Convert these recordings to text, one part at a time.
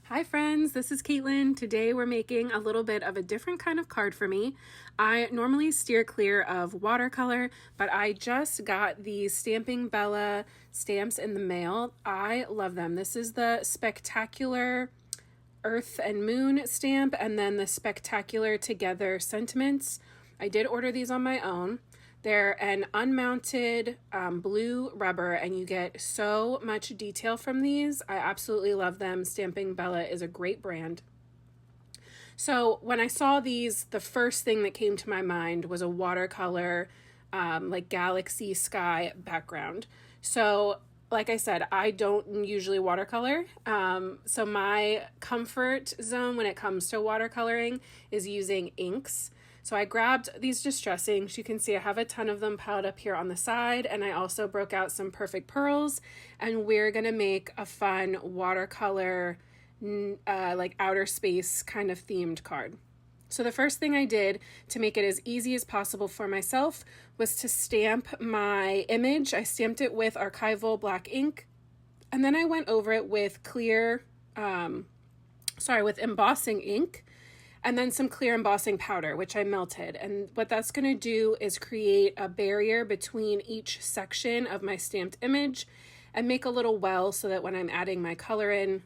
Hi friends, this is Caitlin. Today we're making a little bit of a different kind of card for me. I normally steer clear of watercolor, but I just got the Stamping Bella stamps in the mail. I love them. This is the Spectacular Earth and Moon stamp and then the Spectacular Together Sentiments. I did order these on my own. They're an unmounted blue rubber and you get so much detail from these. I absolutely love them. Stamping Bella is a great brand. So when I saw these, the first thing that came to my mind was a watercolor like galaxy sky background. So like I said, I don't usually watercolor. So my comfort zone when it comes to watercoloring is using inks. So I grabbed these distress inks. You can see I have a ton of them piled up here on the side, and I also broke out some Perfect Pearls, and we're gonna make a fun watercolor like outer space kind of themed card. So the first thing I did to make it as easy as possible for myself was to stamp my image. I stamped it with archival black ink, and then I went over it with with embossing ink, and then some clear embossing powder, which I melted. And what that's going to do is create a barrier between each section of my stamped image and make a little well so that when I'm adding my color in,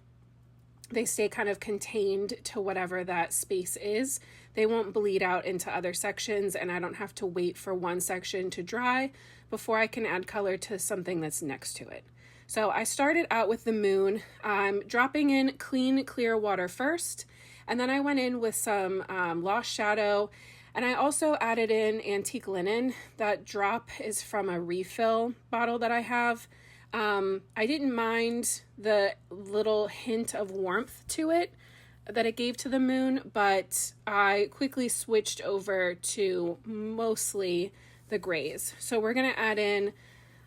they stay kind of contained to whatever that space is. They won't bleed out into other sections, and I don't have to wait for one section to dry before I can add color to something that's next to it. So I started out with the moon. I'm dropping in clean, clear water first, and then I went in with some Lost Shadow, and I also added in antique linen. That drop is from a refill bottle that I have. I didn't mind the little hint of warmth to it that it gave to the moon, but I quickly switched over to mostly the grays. So we're going to add in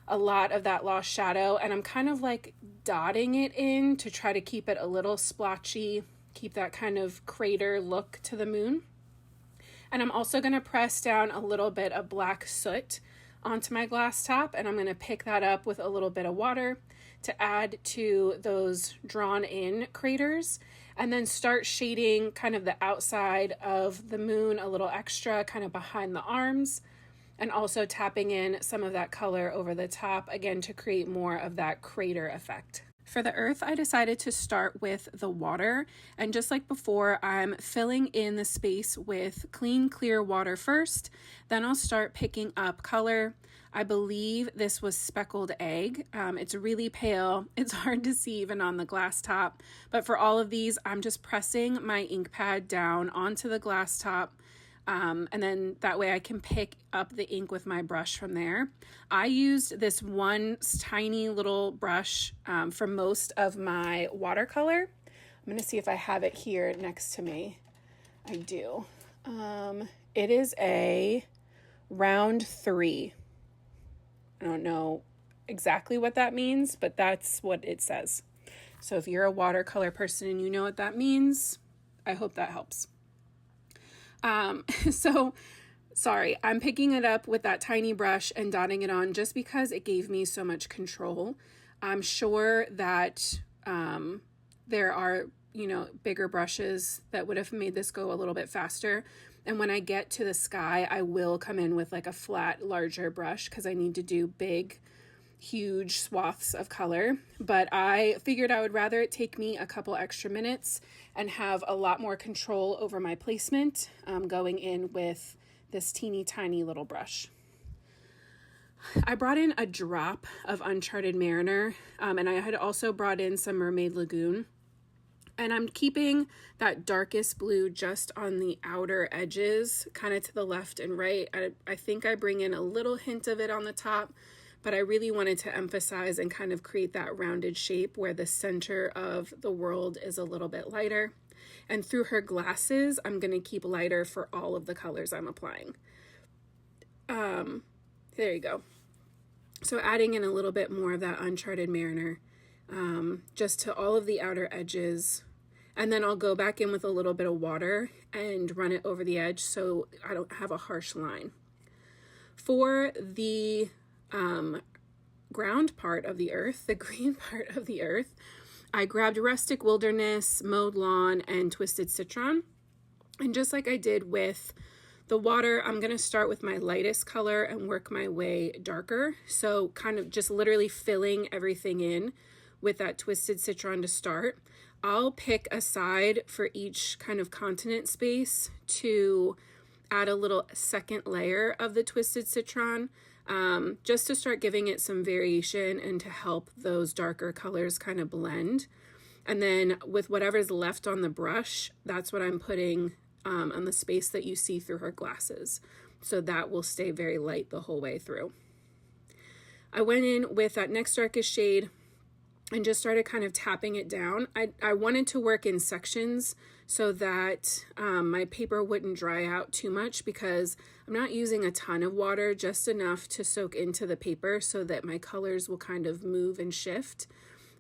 a lot of that Lost Shadow, and I'm kind of like dotting it in to try to keep it a little splotchy, keep that kind of crater look to the moon. And I'm also going to press down a little bit of black soot onto my glass top, and I'm going to pick that up with a little bit of water to add to those drawn in craters, and then start shading kind of the outside of the moon a little extra, kind of behind the arms, and also tapping in some of that color over the top, again, to create more of that crater effect. For the earth, I decided to start with the water, and just like before, I'm filling in the space with clean, clear water first, then I'll start picking up color. I believe this was speckled egg. It's really pale. It's hard to see even on the glass top, but for all of these, I'm just pressing my ink pad down onto the glass top, and then that way I can pick up the ink with my brush from there. I used this one tiny little brush for most of my watercolor. I'm going to see if I have it here next to me. I do. It is a round 3. I don't know exactly what that means, but that's what it says. So if you're a watercolor person and you know what that means, I hope that helps. So sorry, I'm picking it up with that tiny brush and dotting it on just because it gave me so much control. I'm sure that there are, bigger brushes that would have made this go a little bit faster. And when I get to the sky, I will come in with like a flat, larger brush because I need to do big, huge swaths of color, but I figured I would rather it take me a couple extra minutes and have a lot more control over my placement going in with this teeny tiny little brush. I brought in a drop of Uncharted Mariner, and I had also brought in some Mermaid Lagoon, and I'm keeping that darkest blue just on the outer edges, kind of to the left and right. I think I bring in a little hint of it on the top, but I really wanted to emphasize and kind of create that rounded shape where the center of the world is a little bit lighter. And through her glasses, I'm going to keep lighter for all of the colors I'm applying. There you go. So adding in a little bit more of that Uncharted Mariner, just to all of the outer edges. And then I'll go back in with a little bit of water and run it over the edge so I don't have a harsh line. For the ground part of the earth, the green part of the earth, I grabbed Rustic Wilderness, Mowed Lawn, and Twisted Citron. And just like I did with the water, I'm going to start with my lightest color and work my way darker. So kind of just literally filling everything in with that Twisted Citron to start. I'll pick a side for each kind of continent space to add a little second layer of the Twisted Citron, just to start giving it some variation and to help those darker colors kind of blend. And then with whatever's left on the brush, that's what I'm putting on the space that you see through her glasses. So that will stay very light the whole way through. I went in with that next darkest shade and just started kind of tapping it down. I wanted to work in sections so that my paper wouldn't dry out too much, because I'm not using a ton of water, just enough to soak into the paper so that my colors will kind of move and shift.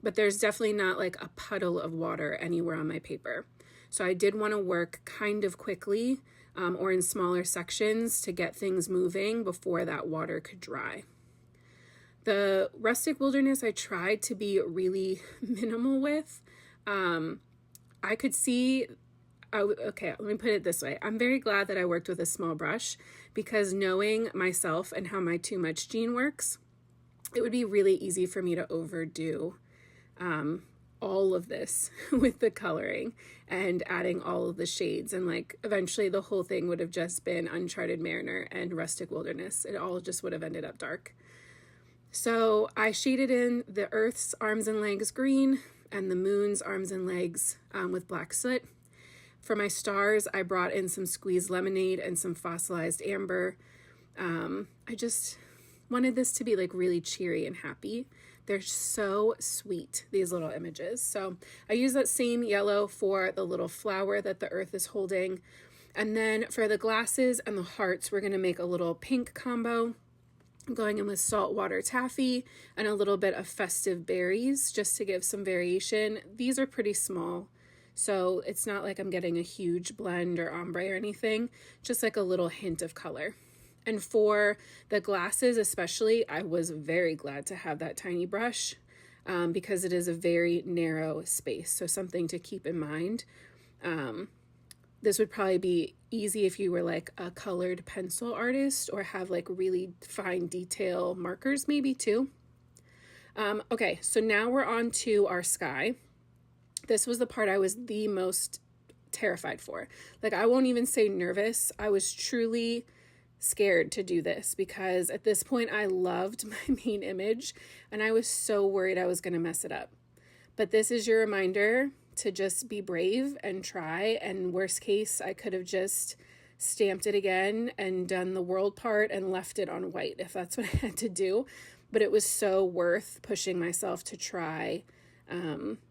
But there's definitely not like a puddle of water anywhere on my paper. So I did want to work kind of quickly or in smaller sections to get things moving before that water could dry. The Rustic Wilderness I tried to be really minimal with. I could see, okay, let me put it this way. I'm very glad that I worked with a small brush, because knowing myself and how my too much gene works, it would be really easy for me to overdo all of this with the coloring and adding all of the shades. And like eventually the whole thing would have just been Uncharted Mariner and Rustic Wilderness. It all just would have ended up dark. So I shaded in the Earth's arms and legs green and the Moon's arms and legs with black soot. For my stars, I brought in some squeezed lemonade and some fossilized amber. I just wanted this to be like really cheery and happy. They're so sweet, these little images. So I use that same yellow for the little flower that the Earth is holding. And then for the glasses and the hearts, we're going to make a little pink combo. I'm going in with saltwater taffy and a little bit of festive berries just to give some variation. These are pretty small, so it's not like I'm getting a huge blend or ombre or anything, just like a little hint of color. And for the glasses especially, I was very glad to have that tiny brush because it is a very narrow space, so something to keep in mind. This would probably be easy if you were like a colored pencil artist or have like really fine detail markers maybe too. Okay, so now we're on to our sky. This was the part I was the most terrified for. Like, I won't even say nervous. I was truly scared to do this because at this point I loved my main image and I was so worried I was going to mess it up. But this is your reminder to just be brave and try, and worst case, I could have just stamped it again and done the world part and left it on white if that's what I had to do. But it was so worth pushing myself to try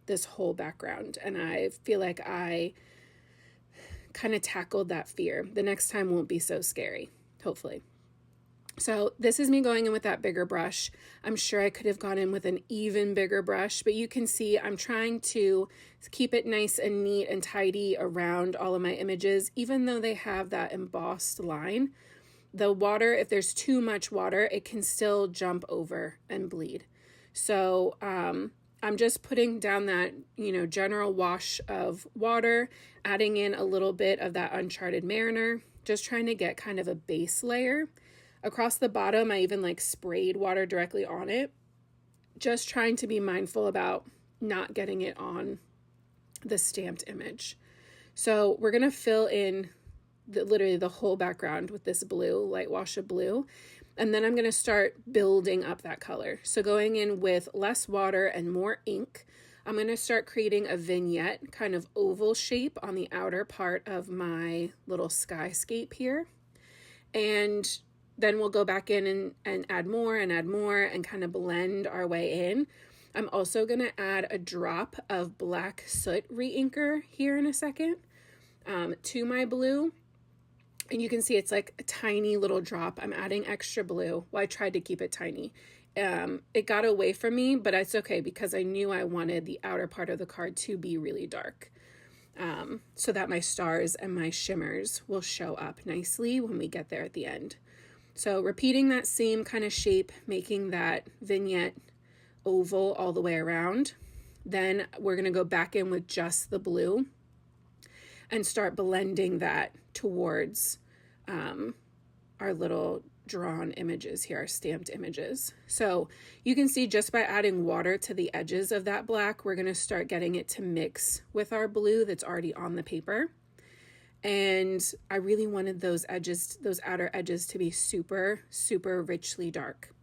this whole background, and I feel like I kind of tackled that fear. The next time won't be so scary, hopefully. So this is me going in with that bigger brush. I'm sure I could have gone in with an even bigger brush, but you can see I'm trying to keep it nice and neat and tidy around all of my images, even though they have that embossed line. The water, if there's too much water, it can still jump over and bleed. So I'm just putting down that, general wash of water, adding in a little bit of that Uncharted Mariner, just trying to get kind of a base layer. Across the bottom, I even sprayed water directly on it, just trying to be mindful about not getting it on the stamped image. So we're going to fill in literally the whole background with this blue, light wash of blue. And then I'm going to start building up that color. So going in with less water and more ink, I'm going to start creating a vignette, kind of oval shape on the outer part of my little skyscape here. And then we'll go back in and add more and kind of blend our way in. I'm also going to add a drop of black soot re-inker here in a second to my blue. And you can see it's like a tiny little drop. I'm adding extra blue. Well, I tried to keep it tiny. It got away from me, but it's okay because I knew I wanted the outer part of the card to be really dark so that my stars and my shimmers will show up nicely when we get there at the end. So repeating that same kind of shape, making that vignette oval all the way around. Then we're going to go back in with just the blue and start blending that towards our little drawn images here, our stamped images. So you can see just by adding water to the edges of that black, we're going to start getting it to mix with our blue that's already on the paper. And I really wanted those edges, those outer edges, to be super, super richly dark.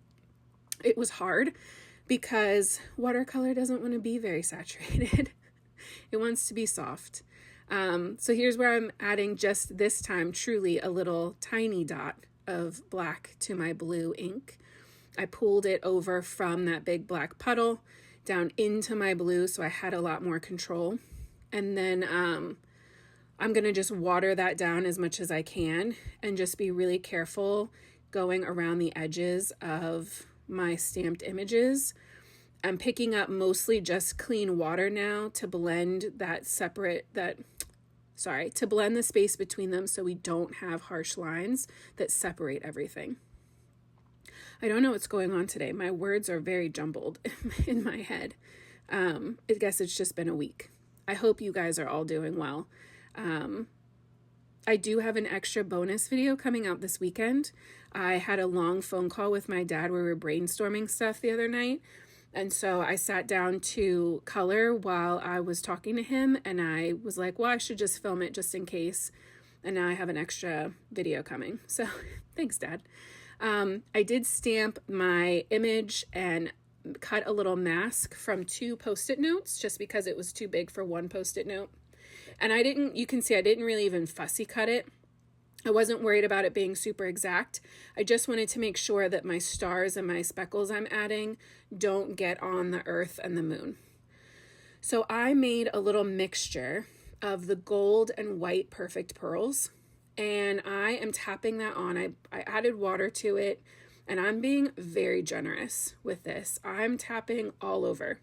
It was hard because watercolor doesn't want to be very saturated. It wants to be soft. So here's where I'm adding, just this time, truly a little tiny dot of black to my blue ink. I pulled it over from that big black puddle down into my blue, so I had a lot more control. And then I'm going to just water that down as much as I can and just be really careful going around the edges of my stamped images. I'm picking up mostly just clean water now to blend to blend the space between them so we don't have harsh lines that separate everything. I don't know what's going on today. My words are very jumbled in my head. I guess it's just been a week. I hope you guys are all doing well. I do have an extra bonus video coming out this weekend. I had a long phone call with my dad where we were brainstorming stuff the other night. And so I sat down to color while I was talking to him, and I was like, well, I should just film it just in case. And now I have an extra video coming. So thanks, Dad. I did stamp my image and cut a little mask from 2 Post-it notes just because it was too big for 1 Post-it note. And you can see I didn't really even fussy cut it. I wasn't worried about it being super exact. I just wanted to make sure that my stars and my speckles I'm adding don't get on the earth and the moon. So I made a little mixture of the gold and white perfect pearls, and I am tapping that on. I added water to it, and I'm being very generous with this. I'm tapping all over.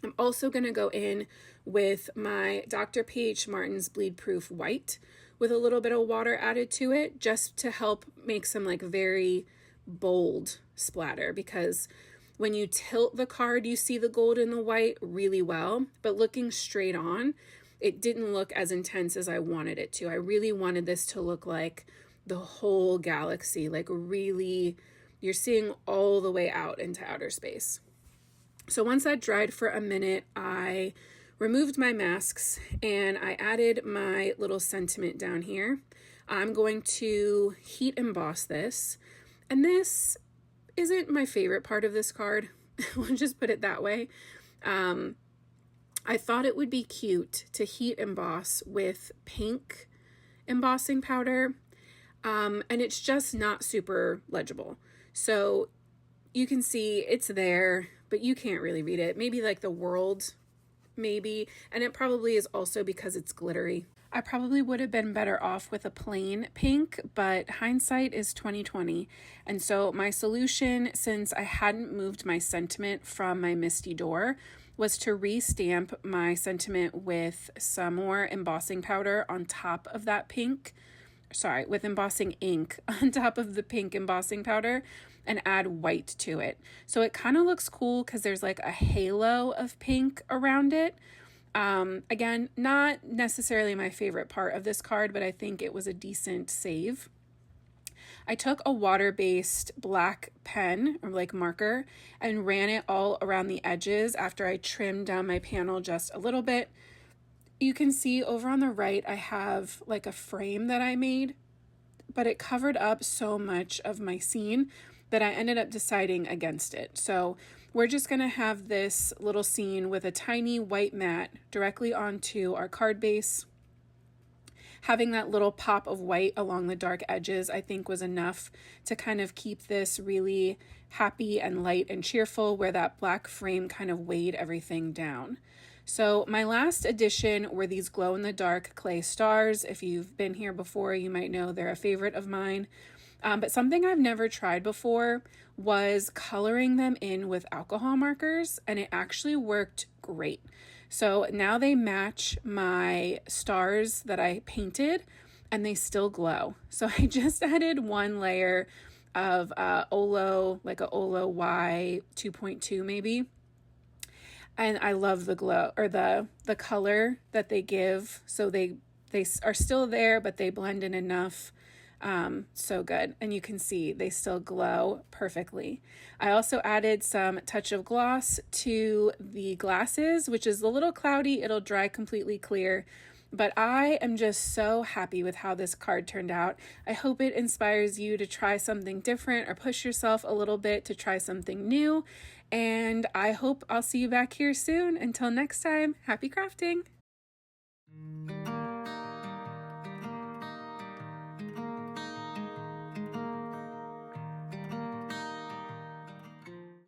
I'm also going to go in with my Dr. P.H. Martin's Bleed Proof White with a little bit of water added to it just to help make some like very bold splatter, because when you tilt the card, you see the gold and the white really well, but looking straight on, it didn't look as intense as I wanted it to. I really wanted this to look like the whole galaxy, like really, you're seeing all the way out into outer space. So once that dried for a minute, I removed my masks and I added my little sentiment down here. I'm going to heat emboss this, and this isn't my favorite part of this card. We'll just put it that way. I thought it would be cute to heat emboss with pink embossing powder, and it's just not super legible. So you can see it's there, but you can't really read it. Maybe like the world, maybe. And it probably is also because it's glittery. I probably would have been better off with a plain pink, but hindsight is 2020. And so my solution, since I hadn't moved my sentiment from my Misty Door, was to re-stamp my sentiment with some more embossing powder on top of that pink. Sorry, with embossing ink on top of the pink embossing powder, and add white to it. So it kind of looks cool because there's like a halo of pink around it. Again, not necessarily my favorite part of this card, but I think it was a decent save. I took a water-based black pen or like marker and ran it all around the edges after I trimmed down my panel just a little bit. You can see over on the right, I have like a frame that I made, but it covered up so much of my scene that I ended up deciding against it. So we're just going to have this little scene with a tiny white mat directly onto our card base. Having that little pop of white along the dark edges, I think, was enough to kind of keep this really happy and light and cheerful, where that black frame kind of weighed everything down. So my last addition were these glow-in-the-dark clay stars. If you've been here before, you might know they're a favorite of mine. But something I've never tried before was coloring them in with alcohol markers, and it actually worked great. So now they match my stars that I painted, and they still glow. So I just added one layer of Olo, like a Olo Y 2.2 maybe. And I love the glow, or the color that they give. So they are still there, but they blend in enough. So good. And you can see they still glow perfectly. I also added some touch of gloss to the glasses, which is a little cloudy. It'll dry completely clear. But I am just so happy with how this card turned out. I hope it inspires you to try something different or push yourself a little bit to try something new. And I hope I'll see you back here soon. Until next time, happy crafting!